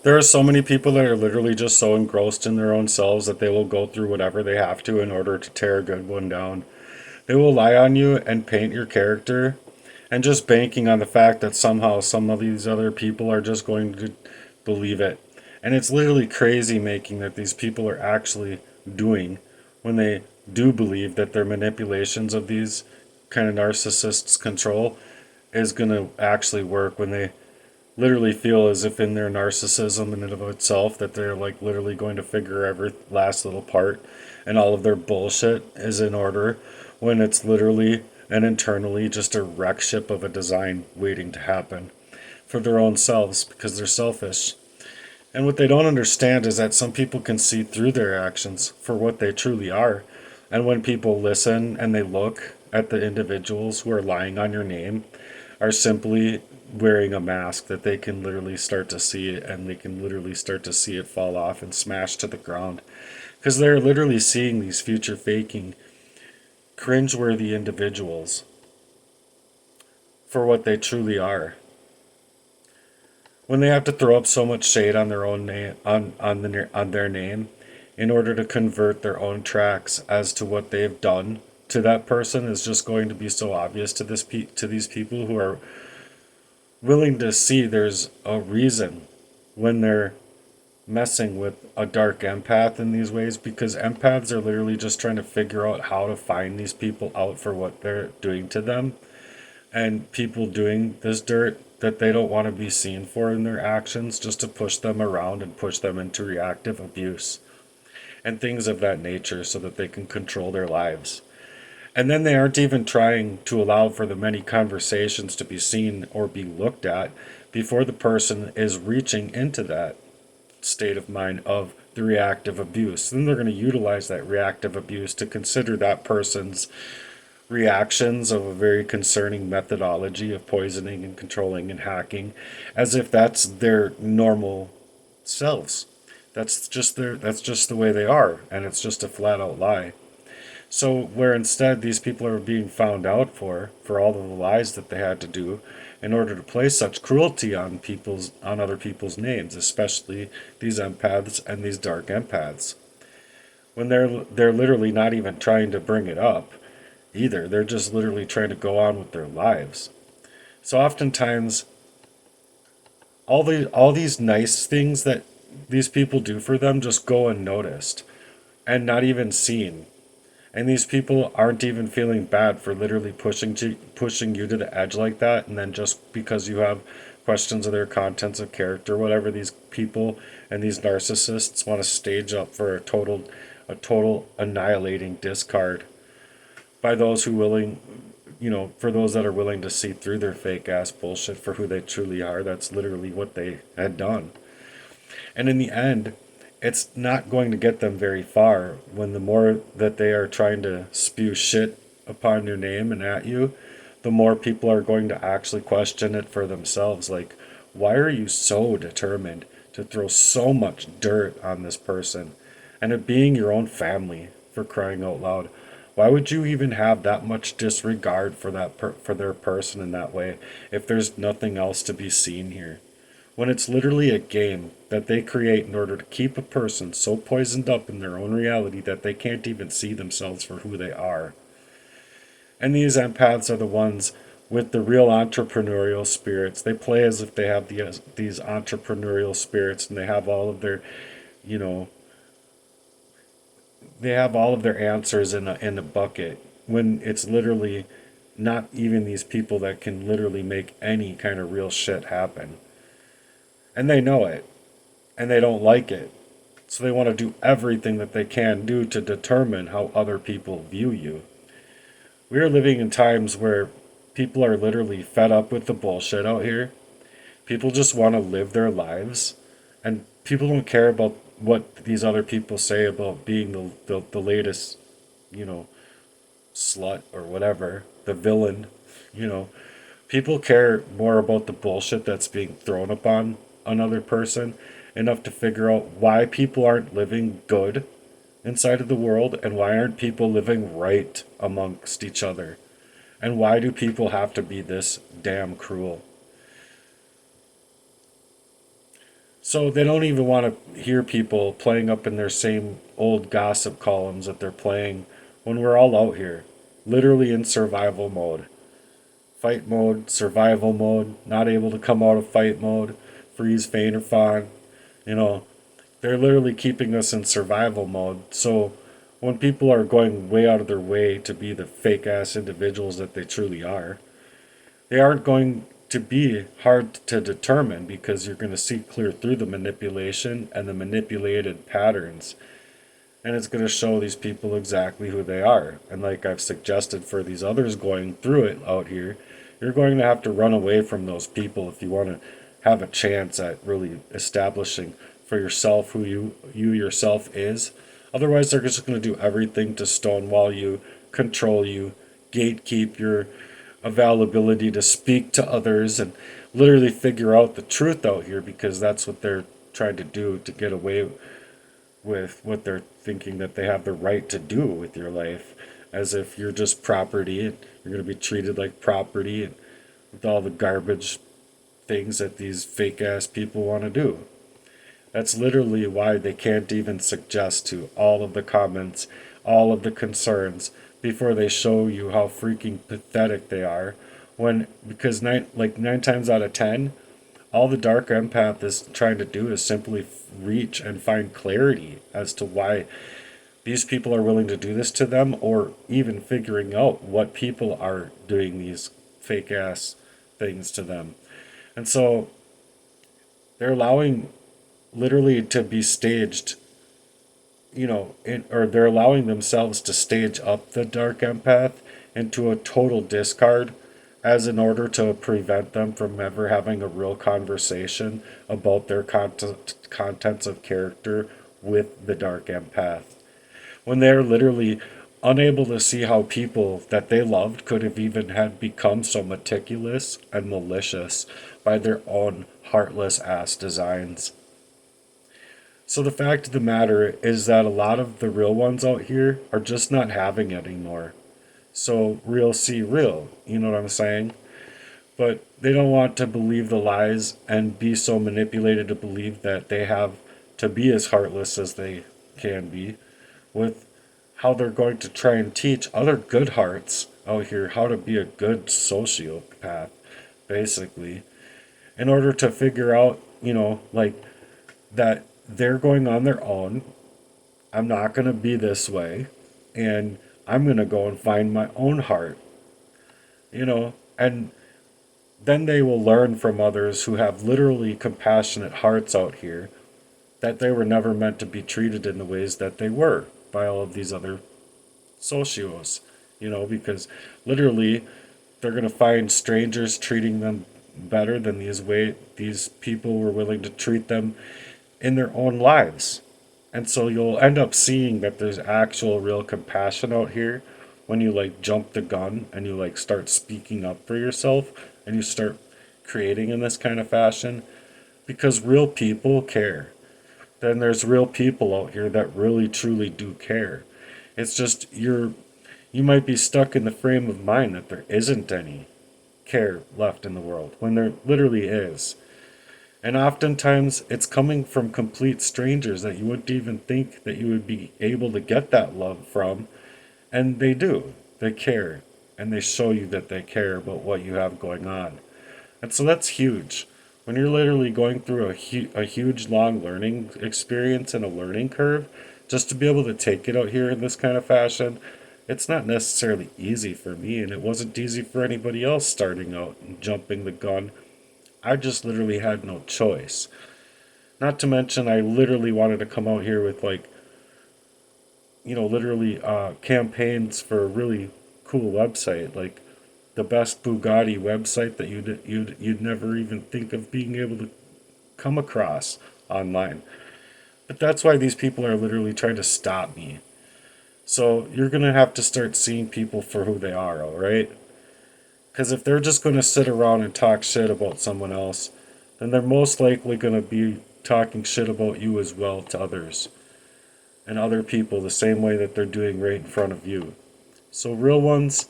There are so many people that are literally just so engrossed in their own selves that they will go through whatever they have to in order to tear a good one down. They will lie on you and paint your character, and just banking on the fact that somehow some of these other people are just going to believe it. And it's literally crazy making that these people are actually doing when they do believe that their manipulations of these kind of narcissists' control is going to actually work, when they literally feel as if in their narcissism in and of itself that they're like literally going to figure every last little part and all of their bullshit is in order, when it's literally and internally just a wreck ship of a design waiting to happen for their own selves, because they're selfish. And what they don't understand is that some people can see through their actions for what they truly are. And when people listen and they look at the individuals who are lying on your name, are simply wearing a mask, that they can literally start to see it, and they can literally start to see it fall off and smash to the ground. Because they're literally seeing these future faking, cringeworthy individuals for what they truly are. When they have to throw up so much shade on their own name, on their name, in order to convert their own tracks as to what they've done to that person, is just going to be so obvious to to these people who are willing to see there's a reason when they're messing with a dark empath in these ways, because empaths are literally just trying to figure out how to find these people out for what they're doing to them, and people doing this dirt that they don't want to be seen for in their actions, just to push them around and push them into reactive abuse and things of that nature so that they can control their lives. And then they aren't even trying to allow for the many conversations to be seen or be looked at before the person is reaching into that state of mind of the reactive abuse. Then they're going to utilize that reactive abuse to consider that person's reactions of a very concerning methodology of poisoning and controlling and hacking as if that's their normal selves. That's just the way they are, and it's just a flat out lie. So where instead these people are being found out for all of the lies that they had to do in order to place such cruelty on other people's names, especially these empaths and these dark empaths, when they're literally not even trying to bring it up either. They're just literally trying to go on with their lives. So oftentimes all these nice things that these people do for them just go unnoticed and not even seen. And these people aren't even feeling bad for literally pushing you to the edge like that, and then just because you have questions of their contents of character, whatever, these people and these narcissists want to stage up for a total annihilating discard by those who willing, for those that are willing to see through their fake ass bullshit for who they truly are. That's literally what they had done. And in the end, it's not going to get them very far when the more that they are trying to spew shit upon your name and at you, the more people are going to actually question it for themselves. Like, why are you so determined to throw so much dirt on this person? And it being your own family, for crying out loud. Why would you even have that much disregard for for their person in that way if there's nothing else to be seen here? When it's literally a game that they create in order to keep a person so poisoned up in their own reality that they can't even see themselves for who they are. And these empaths are the ones with the real entrepreneurial spirits. They play as if they have these entrepreneurial spirits, and they have all of their, you know, they have all of their answers in a bucket, when it's literally not even these people that can literally make any kind of real shit happen. And they know it, and they don't like it. So they want to do everything that they can do to determine how other people view you. We are living in times where people are literally fed up with the bullshit out here. People just want to live their lives, and people don't care about what these other people say about being the latest, you know, slut or whatever, the villain, you know. People care more about the bullshit that's being thrown upon another person enough to figure out why people aren't living good inside of the world, and why aren't people living right amongst each other, and why do people have to be this damn cruel. So they don't even want to hear people playing up in their same old gossip columns that they're playing when we're all out here, literally in survival mode. Fight mode, survival mode, not able to come out of fight mode, freeze, faint, or fawn. You know, they're literally keeping us in survival mode. So when people are going way out of their way to be the fake ass individuals that they truly are, they aren't going to be hard to determine because you're going to see clear through the manipulation and the manipulated patterns. And it's going to show these people exactly who they are. And like I've suggested for these others going through it out here, you're going to have to run away from those people if you want to have a chance at really establishing for yourself who you yourself is. Otherwise, they're just going to do everything to stonewall you, control you, gatekeep your availability to speak to others, and literally figure out the truth out here because that's what they're trying to do to get away with what they're thinking that they have the right to do with your life, as if you're just property and you're going to be treated like property and with all the garbage things that these fake ass people want to do. That's literally why they can't even suggest to all of the comments, all of the concerns before they show you how freaking pathetic they are. When because nine times out of 10, all the dark empath is trying to do is simply reach and find clarity as to why these people are willing to do this to them, or even figuring out what people are doing these fake ass things to them. And so they're allowing literally to be staged, or they're allowing themselves to stage up the dark empath into a total discard as in order to prevent them from ever having a real conversation about their contents of character with the dark empath. When they're literally unable to see how people that they loved could have even had become so meticulous and malicious by their own heartless ass designs. So the fact of the matter is that a lot of the real ones out here are just not having it anymore. So real see real, you know what I'm saying? But they don't want to believe the lies and be so manipulated to believe that they have to be as heartless as they can be with how they're going to try and teach other good hearts out here how to be a good sociopath, basically, in order to figure out, like that they're going on their own. I'm not going to be this way, and I'm going to go and find my own heart, and then they will learn from others who have literally compassionate hearts out here that they were never meant to be treated in the ways that they were by all of these other socios, because literally they're going to find strangers treating them better than these people were willing to treat them in their own lives. And so you'll end up seeing that there's actual real compassion out here when you like jump the gun and you like start speaking up for yourself and you start creating in this kind of fashion, because real people care. Then there's real people out here that really truly do care. It's just you might be stuck in the frame of mind that there isn't any care left in the world when there literally is. And oftentimes it's coming from complete strangers that you wouldn't even think that you would be able to get that love from. And they do. They care. And they show you that they care about what you have going on. And so that's huge. When you're literally going through a huge, long learning experience and a learning curve, just to be able to take it out here in this kind of fashion, it's not necessarily easy for me, and it wasn't easy for anybody else starting out and jumping the gun. I just literally had no choice. Not to mention, I literally wanted to come out here with literally campaigns for a really cool website, like the best Bugatti website that you'd never even think of being able to come across online. But that's why these people are literally trying to stop me. So you're gonna have to start seeing people for who they are, all right? Because if they're just going to sit around and talk shit about someone else, then they're most likely going to be talking shit about you as well to others and other people the same way that they're doing right in front of you. So real ones,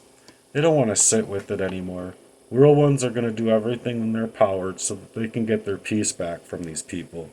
they don't want to sit with it anymore. Real ones are going to do everything in their power so that they can get their peace back from these people.